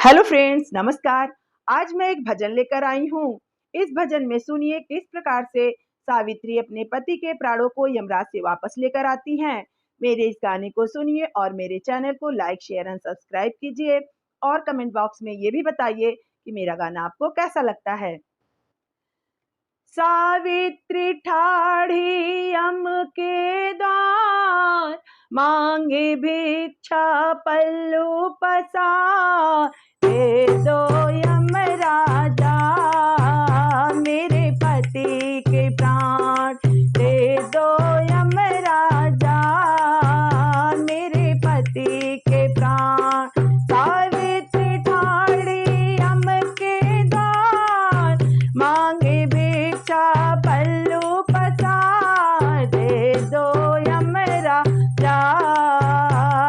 Hello friends, नमस्कार। आज मैं एक भजन लेकर आई हूँ। इस भजन में सुनिए किस प्रकार से सावित्री अपने पति के प्राणों को यमराज से वापस लेकर आती हैं। मेरे इस गाने को सुनिए और मेरे चैनल को लाइक, शेयर एंड सब्सक्राइब कीजिए और कमेंट बॉक्स में ये भी बताइए कि मेरा गाना आपको कैसा लगता है। सावित्री ठाढ़ी यम के द्वार, मांगे भिक्षा पल्लू पसार। दे दो यमराजा मेरे पति के प्राण, दे दो यमराजा मेरे पति के प्राण। सावित्री ठाढ़ी यम के द्वार, मांगे भिक्षा पल्लू पसार। दे दो यमराजा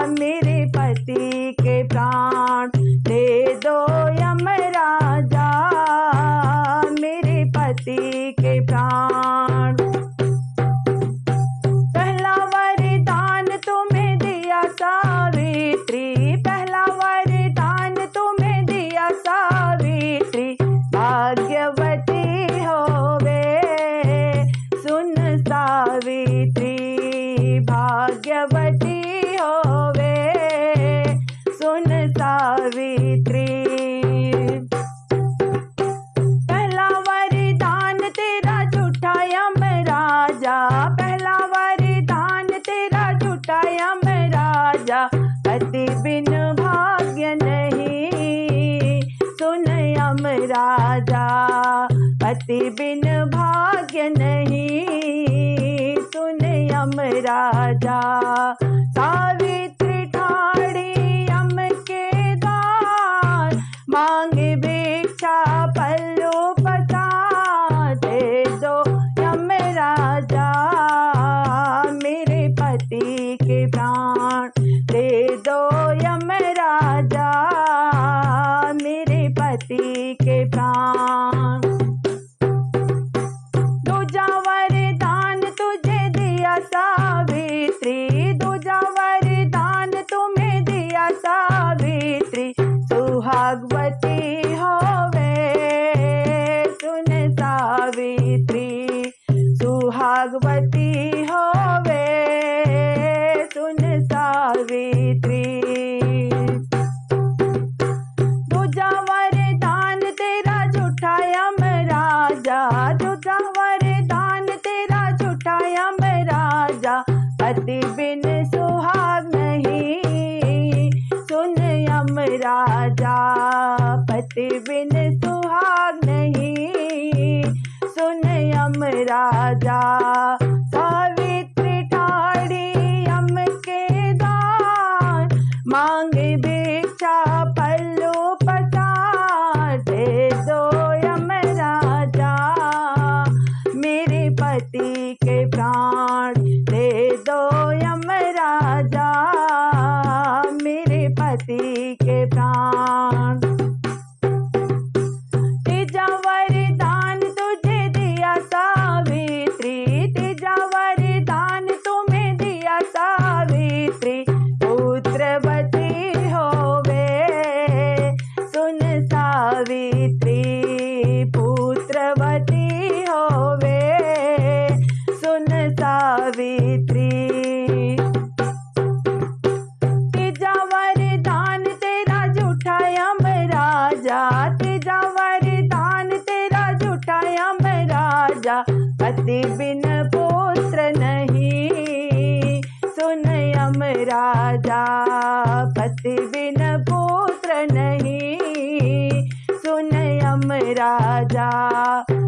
मेरे पति के प्राण, दे दो यमराजा मेरे पति के प्राण। पहला वरदान तुम्हें दिया सावित्री, पहला वरदान तुम्हें दिया सावित्री। भाग्यवती होवे सुन सावित्री, भाग्यवती होवे सुन सावित्री। पहला वरदान तेरा झूठा यमराजा, पहला वरदान तेरा झूठा यमराजा। पति बिन भाग्य नहीं सुन यमराजा, पति बिन भाग्य नहीं सुन यमराजा। सावित्री ठाढ़ी यम के द्वार, मांगे भिक्षा पल्लू पसार। दे दो यमराजा मेरे पति के प्राण, दे दो यमराजा मेरे पति के प्राण। दूजा वरदान तुझे दिया सावित्री, दूजा वरदान तुम्हें दिया सावित्री। सुहागवती होवे सुन सावित्री, सुहागवती होवे सुन सावित्री। दूजा वरदान तेरा झूठा यमराजा, दूजा वरदान तेरा झूठा यमराजा। पति बिन सुहाग नहीं सुन यमराजा, पति बिन सुहाग नहीं सुन यमराजा। सावित्री ठाढ़ी यम के द्वार, मांगे भिक्षा पल्लू पसार। दे दो यमराजा मेरे पति के प्राण, दे दो यमराजा मेरे पति के प्राण। तीजा वरदान तुझे दिया सावित्री, तीजा वरदान तुम्हें दिया सावित्री। पुत्रवती होवे सुन सावित्री, पुत्रवती होवे सुन सावित्री। तीजा वरदान तेरा झूठा यमराजा, तीजा वरदान तेरा झूठा यमराजा। पति बिन पुत्र नहीं सुन यमराजा, पति बिन पुत्र नहीं सुन यमराजा।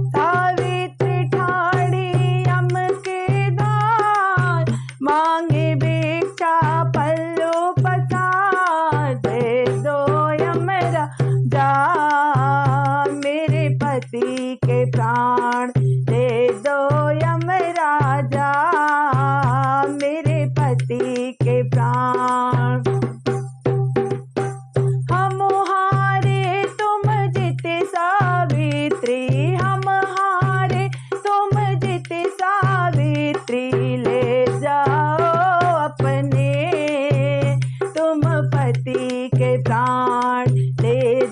सावित्री ठाढ़ी यम के द्वार, मांगे भिक्षा पल्लू पसार। दे दो यमराजा मेरे पति के प्राण, दे दो यमराजा मेरे पति के प्राण। हम हारे तुम जीते सावित्री, हम हारे तुम जीते सावित्री। ले जाओ अपने तुम पति के प्राण, ले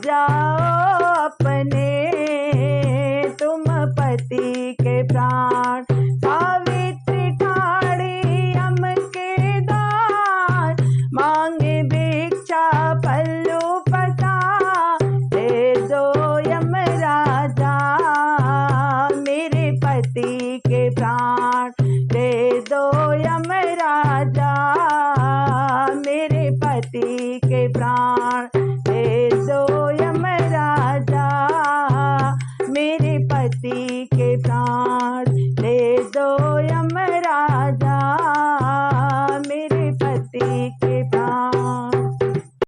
के प्राण दे दो यमराजा, मेरे पति के प्राण